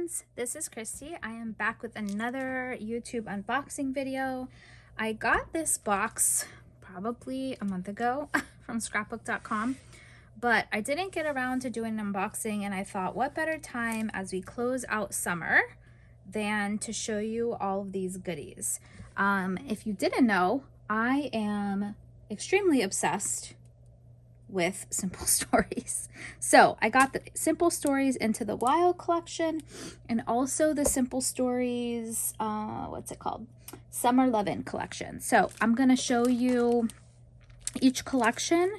friends, this is Christy. I am back with another YouTube unboxing video. I got this box probably a month ago from scrapbook.com, but I didn't get around to doing an unboxing, and I thought what better time as we close out summer than to show you all of these goodies. If you didn't know, I am extremely obsessed with Simple Stories. So I got the Simple Stories Into the Wild collection, and also the Simple Stories, what's it called? Summer Lovin' collection. So I'm going to show you each collection.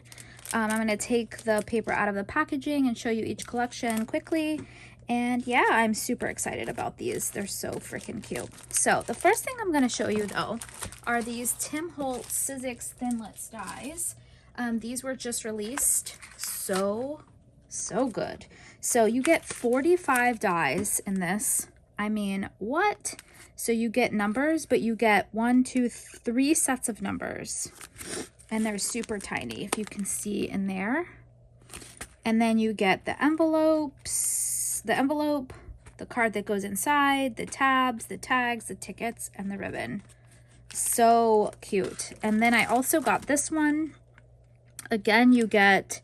I'm going to take the paper out of the packaging and show you each collection quickly. And yeah, I'm super excited about these. They're so freaking cute. So the first thing I'm going to show you though are these Tim Holtz Sizzix Thinlits dies. These were just released. So good. So you get 45 dies in this. I mean, what? So you get numbers, but you get 1, 2, 3 sets of numbers. And they're super tiny, if you can see in there. And then you get the envelopes, the card that goes inside, the tabs, the tags, the tickets, and the ribbon. So cute. And then I also got this one. Again, you get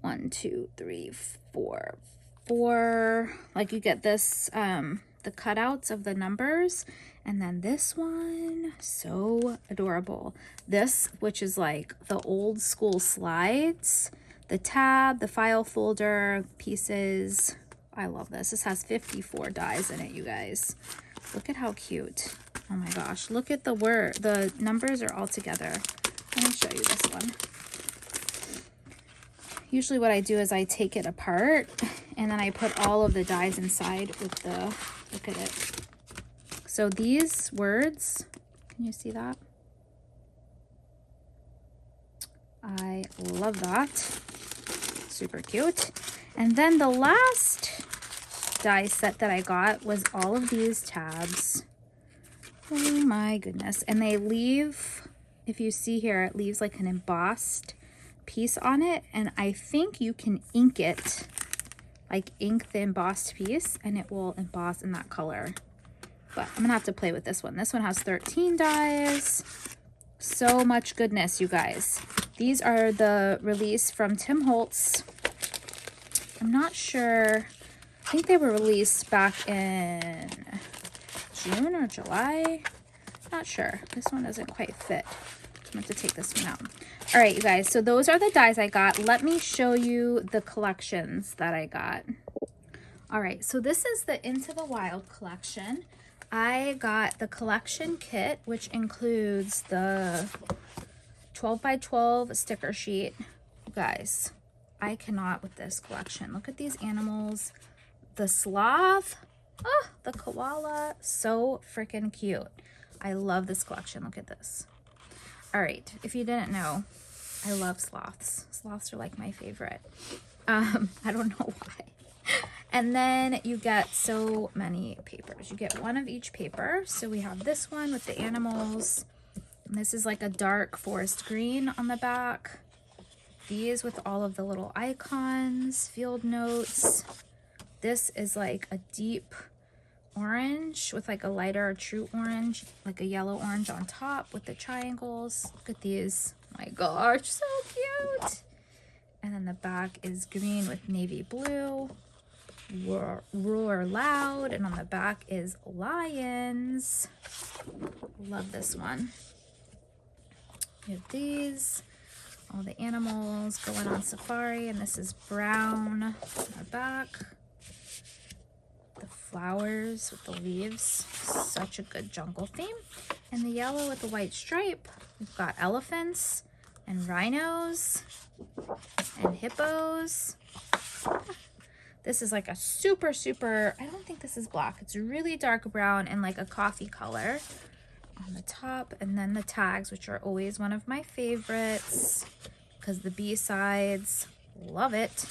1, 2, 3, 4, like you get this, the cutouts of the numbers. And then this one, so adorable. This, which is like the old school slides, the tab, the file folder pieces. I love this. This has 54 dies in it, you guys. Look at how cute. Oh my gosh. Look at the numbers are all together. Let me show you this one. Usually what I do is I take it apart and then I put all of the dies inside with the, look at it. So these words, can you see that? I love that. Super cute. And then the last die set that I got was all of these tabs. Oh my goodness. And they leave, if you see here, it leaves like an embossed piece on it, and I think you can ink it, like ink the embossed piece, and it will emboss in that color. But I'm gonna have to play with this one. This one has 13 dies. So much goodness, you guys. These are the release from Tim Holtz. I'm not sure, I think they were released back in June or July. Not sure. This one doesn't quite fit. I'm going to take this one out. All right, you guys, so those are the dies I got. Let me show you the collections that I got. All right, so this is the Into the Wild collection. I got the collection kit, which includes the 12 by 12 sticker sheet. You guys, I cannot with this collection. Look at these animals. The sloth, oh, the koala, so freaking cute. I love this collection. Look at this. All right, if you didn't know, I love sloths. Sloths are like my favorite. I don't know why. And then you get so many papers. You get one of each paper. So we have this one with the animals. And this is like a dark forest green on the back. These with all of the little icons, field notes. This is like a deep orange with like a lighter true orange, like a yellow orange on top with the triangles. Look at these. Oh my gosh, so cute. And then the back is green with navy blue. Roar loud. And on the back is lions. Love this one. We have these, all the animals going on safari, and this is brown on the back. The flowers with the leaves, such a good jungle theme. And the yellow with the white stripe. We've got elephants and rhinos and hippos. This is like a super, I don't think this is black. It's really dark brown and like a coffee color on the top. And then the tags, which are always one of my favorites because the B-sides, love it.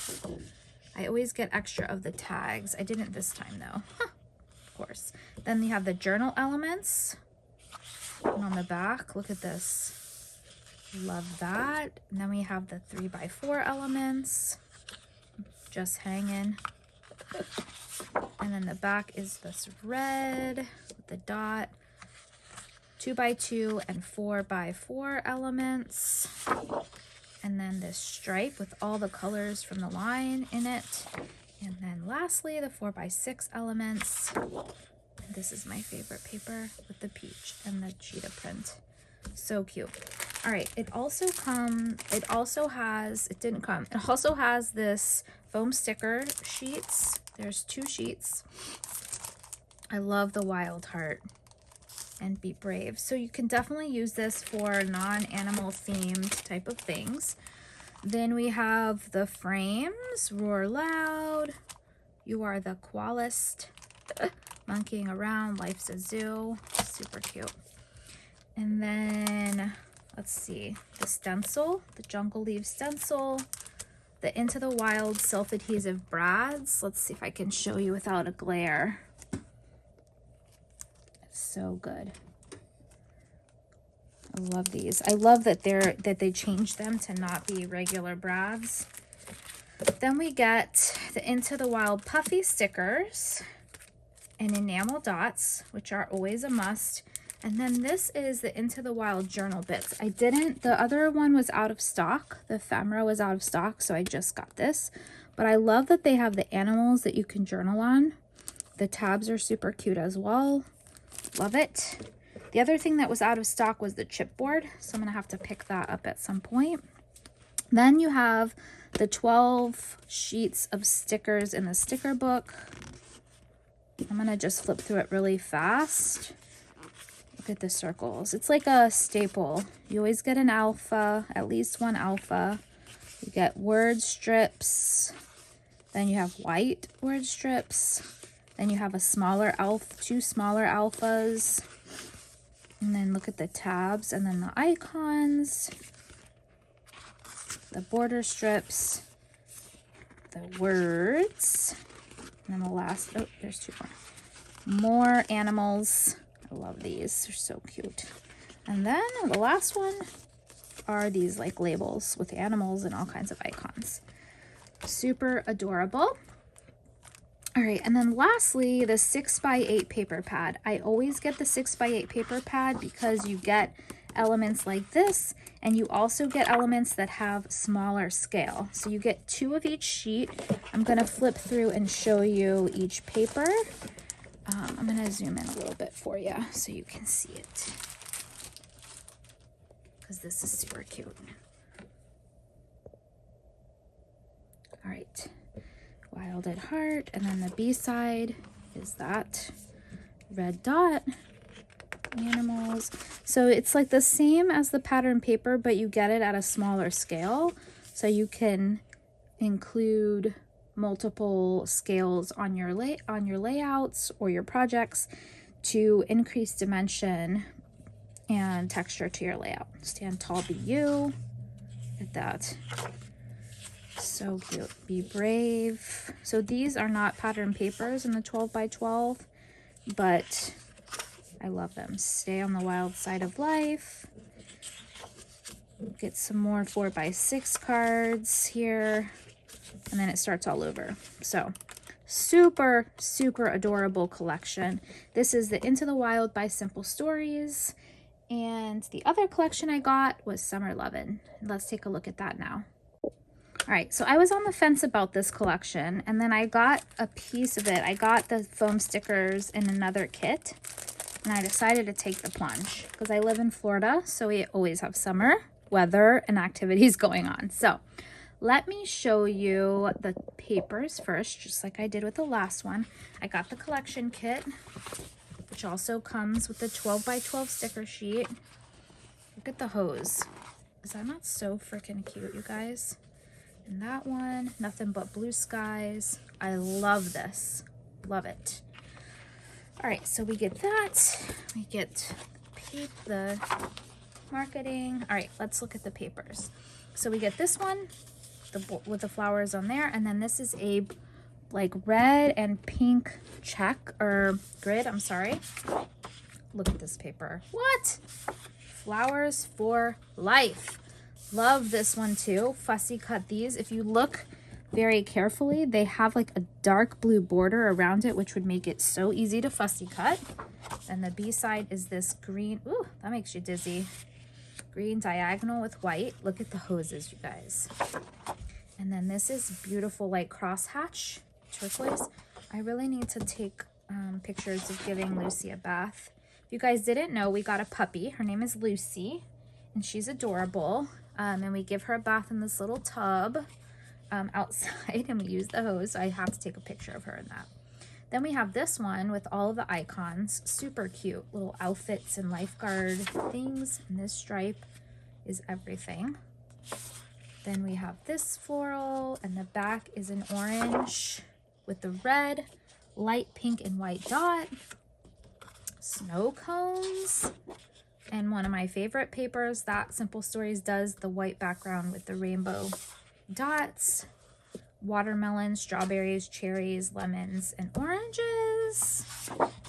I always get extra of the tags. I didn't this time though, of course. Then you have the journal elements. And on the back, look at this. Love that. And then we have the 3x4 elements. Just hanging. And then the back is this red with the dot, 2x2 and 4x4 elements. And then this stripe with all the colors from the line in it. And then lastly, the 4x6 elements. And this is my favorite paper with the peach and the cheetah print. So cute. All right, it also has this foam sticker sheets. There's 2 sheets. I love the Wild Heart and Be Brave. So you can definitely use this for non-animal themed type of things. Then we have the frames, Roar Loud, You Are the Koalist, Monkeying Around, Life's a Zoo, super cute. And then, let's see, the stencil, the Jungle Leaf stencil, the Into the Wild self-adhesive brads. Let's see if I can show you without a glare. It's so good. I love these. I love that they changed them to not be regular brads. Then we get the Into the Wild puffy stickers and enamel dots, which are always a must. And then this is the Into the Wild journal bits. The other one was out of stock. The ephemera was out of stock, so I just got this. But I love that they have the animals that you can journal on. The tabs are super cute as well. Love it. The other thing that was out of stock was the chipboard, so I'm gonna have to pick that up at some point. Then you have the 12 sheets of stickers in the sticker book. I'm gonna just flip through it really fast. Look at the circles. It's like a staple. You always get an alpha, at least one alpha. You get word strips. Then you have white word strips. Then you have a smaller alpha, 2 smaller alphas. And then look at the tabs and then the icons. The border strips. The words. And then the last, oh, there's 2 more. More animals. I love these, they're so cute. And then the last one are these like labels with animals and all kinds of icons. Super adorable. All right, and then lastly, the 6x8 paper pad. I always get the 6x8 paper pad because you get elements like this, and you also get elements that have smaller scale. So you get 2 of each sheet. I'm gonna flip through and show you each paper. I'm gonna zoom in a little bit for you so you can see it, because this is super cute. All right, Wild at Heart, and then the B side is that red dot, animals. So it's like the same as the pattern paper, but you get it at a smaller scale, so you can include multiple scales on your layouts or your projects to increase dimension and texture to your layout. Stand Tall, Be You. Look at that. So cute. Be Brave. So these are not pattern papers in the 12x12, but I love them. Stay on the Wild Side of Life. Get some more 4x6 cards here. And then it starts all over. So super, super adorable collection. This is the Into the Wild by Simple Stories. And the other collection I got was Summer Lovin'. Let's take a look at that now. All right, so I was on the fence about this collection, and then I got a piece of it. I got the foam stickers in another kit, and I decided to take the plunge because I live in Florida, so we always have summer weather and activities going on. So let me show you the papers first, just like I did with the last one. I got the collection kit, which also comes with the 12x12 sticker sheet. Look at the hose. Is that not so freaking cute, you guys? And that one, Nothing But Blue Skies. I love this. Love it. All right, so we get that. We get the marketing. All right, let's look at the papers. So we get this one with the flowers on there, and then this is a like red and pink check or grid. I'm sorry. Look at this paper. What? Flowers for Life. Love this one too. Fussy cut these. If you look very carefully. They have like a dark blue border around it, which would make it so easy to fussy cut. And the B side is this green, ooh, that makes you dizzy. Green diagonal with white. Look at the hoses, you guys. And then this is beautiful like crosshatch turquoise. I really need to take pictures of giving Lucy a bath. If you guys didn't know, we got a puppy. Her name is Lucy, and she's adorable. And we give her a bath in this little tub outside, and we use the hose, so I have to take a picture of her in that. Then we have this one with all of the icons. Super cute little outfits and lifeguard things. And this stripe is everything. Then we have this floral, and the back is an orange with the red, light pink and white dot. Snow cones. And one of my favorite papers that Simple Stories does, the white background with the rainbow dots. Watermelon, strawberries, cherries, lemons, and oranges.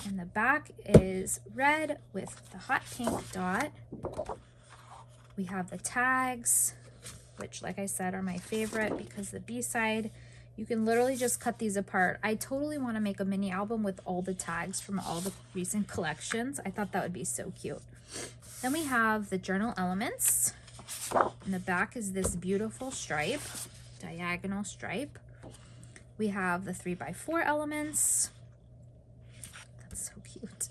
And the back is red with the hot pink dot. We have the tags, which like I said are my favorite because the B-side, you can literally just cut these apart. I totally want to make a mini album with all the tags from all the recent collections. I thought that would be so cute. Then we have the journal elements. And the back is this beautiful stripe. Diagonal stripe. We have the 3x4 elements. That's so cute.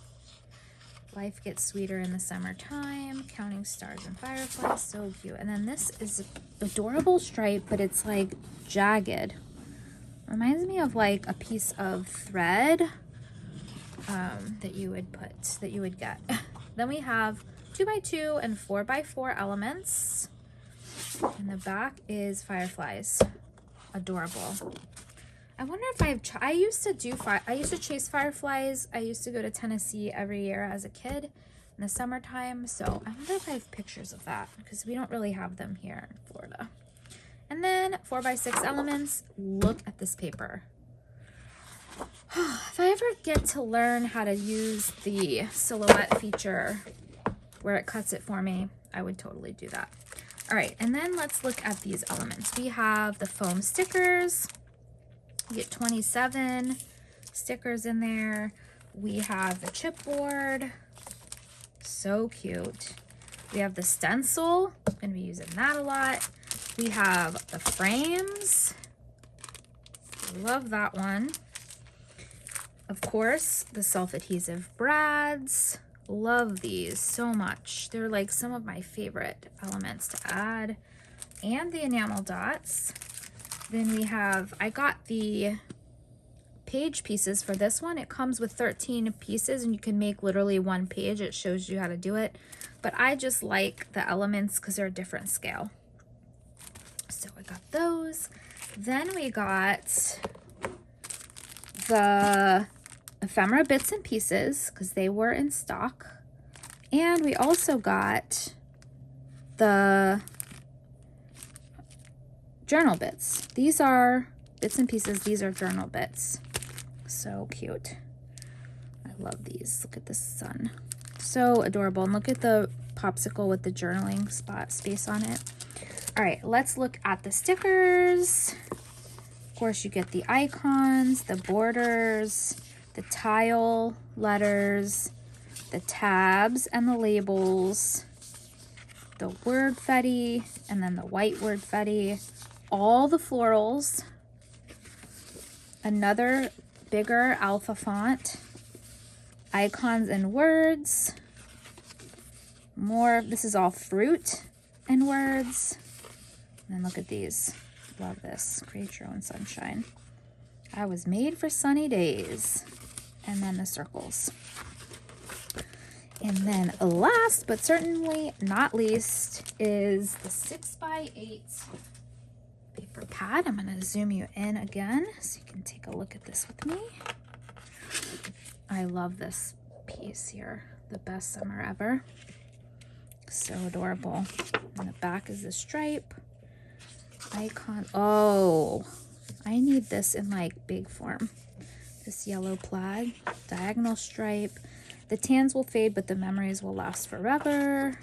Life gets sweeter in the summertime. Counting stars and fireflies. So cute. And then this is adorable stripe, but it's like jagged. Reminds me of like a piece of thread that you would get. Then we have 2x2 and 4x4 elements. And the back is fireflies. Adorable. I wonder if I used to chase fireflies. I used to go to Tennessee every year as a kid in the summertime. So I wonder if I have pictures of that because we don't really have them here in Florida. And then 4x6 elements. Look at this paper. If I ever get to learn how to use the silhouette feature where it cuts it for me, I would totally do that. All right, and then let's look at these elements. We have the foam stickers. You get 27 stickers in there. We have the chipboard. So cute. We have the stencil. I'm going to be using that a lot. We have the frames. Love that one. Of course, the self-adhesive brads. Love these so much. They're like some of my favorite elements to add. And the enamel dots. Then we have, I got the page pieces for this one. It comes with 13 pieces and you can make literally one page. It shows you how to do it. But I just like the elements because they're a different scale. So I got those. Then we got the ephemera bits and pieces because they were in stock. And we also got the journal bits. These are bits and pieces. These are journal bits. So cute. I love these. Look at the sun. So adorable. And look at the popsicle with the journaling space on it. All right, let's look at the stickers. Of course, you get the icons, the borders, the tile letters, the tabs and the labels, the word fetty, and then the white word fetty, all the florals, another bigger alpha font, icons and words, more, this is all fruit and words. And look at these. Love this. Create your own sunshine. I was made for sunny days. And then the circles. And then last but certainly not least is the 6x8 paper pad. I'm going to zoom you in again so you can take a look at this with me. I love this piece here. The best summer ever. So adorable. And the back is the stripe. Icon. Oh, I need this in like big form. This yellow plaid, diagonal stripe. The tans will fade, but the memories will last forever.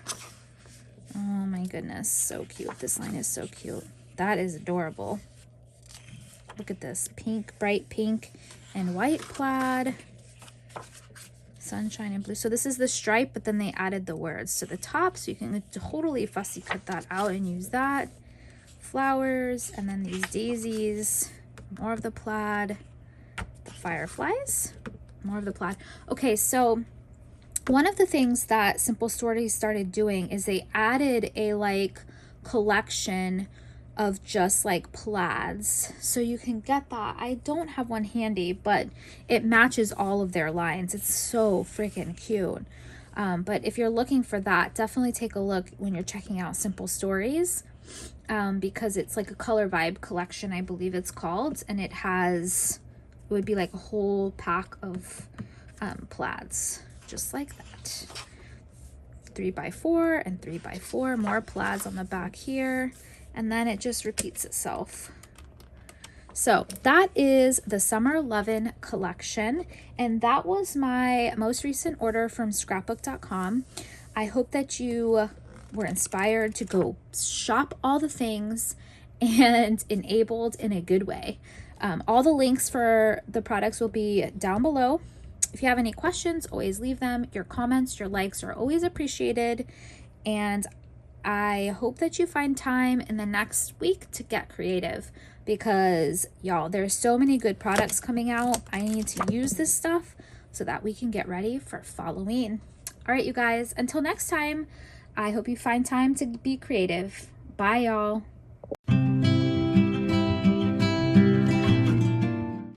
Oh my goodness, so cute. This line is so cute. That is adorable. Look at this pink, bright pink and white plaid. Sunshine and blue. So this is the stripe, but then they added the words to the top, so you can totally fussy cut that out and use that. Flowers, and then these daisies, more of the plaid. The fireflies, more of the plaid. Okay, so one of the things that Simple Stories started doing is they added a like collection of just like plaids, so you can get that. I don't have one handy, but it matches all of their lines. It's so freaking cute. But if you're looking for that, definitely take a look when you're checking out Simple Stories, because it's like a color vibe collection, I believe it's called, and it would be like a whole pack of plaids, just like that. 3x4 and 3x4, more plaids on the back here, and then it just repeats itself. So that is the Summer Lovin' collection, and that was my most recent order from scrapbook.com. I hope that you were inspired to go shop all the things and enabled in a good way. All the links for the products will be down below. If you have any questions, always leave them. Your comments, your likes are always appreciated. And I hope that you find time in the next week to get creative, because y'all, there's so many good products coming out. I need to use this stuff so that we can get ready for Halloween. All right, you guys, until next time, I hope you find time to be creative. Bye, y'all.